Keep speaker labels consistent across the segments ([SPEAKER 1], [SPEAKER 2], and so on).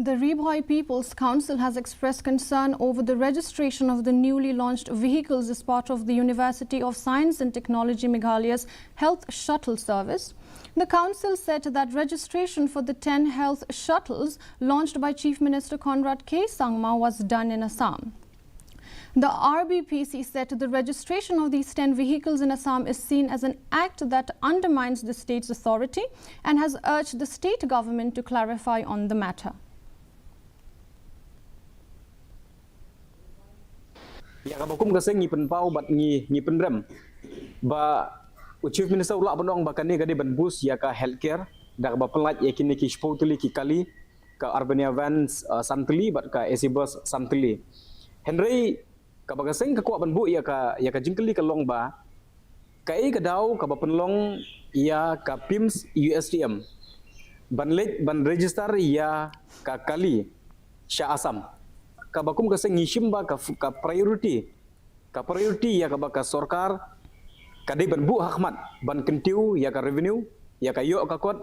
[SPEAKER 1] The Rbpc People's Council has expressed concern over the registration of the newly launched vehicles as part of the University of Science and Technology Meghalaya'S Health Shuttle service. The council said that registration for the 10 health shuttles launched by Chief Minister Conrad K. Sangma was done in Assam. The Rbpc said the registration of these 10 vehicles in Assam is seen as an act that undermines the state's authority and has urged the state government to clarify on the matter.
[SPEAKER 2] Ya kabakum kaseng ngi penpau bat ngi penrem ba Chief Minister ulak benong bakani gade ban bus ya ka healthcare dak ba pelat ya kini ki spotuli ki kali ka Urbania Vans Santli bat ka AC bus Santli Henry ka bagaseng ka kuat ban bu ya ka jingkeli ka long ba kai ka dau ka ba penlong ya ka PIMS USTM ban register ya ka kali Sha Assam kabakum kaseng ngishim ba ka priority ya ka sorkar kadai ban bu hakmat ban kentiu ya ka revenue ya ka yok ka kot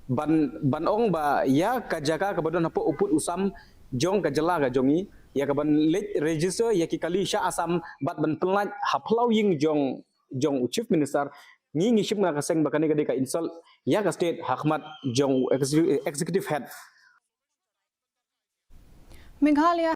[SPEAKER 2] ban ong ba ya ka jaga ka badon hapo uput usam jong ka jela ka jongi ya ka ban register ya ki kali Sha Assam bat ban pelat haplau ying jong Chief Minister ngishim nga kaseng bakani kadai ka insult ya ka state hakmat jong executive head
[SPEAKER 1] Meghalaya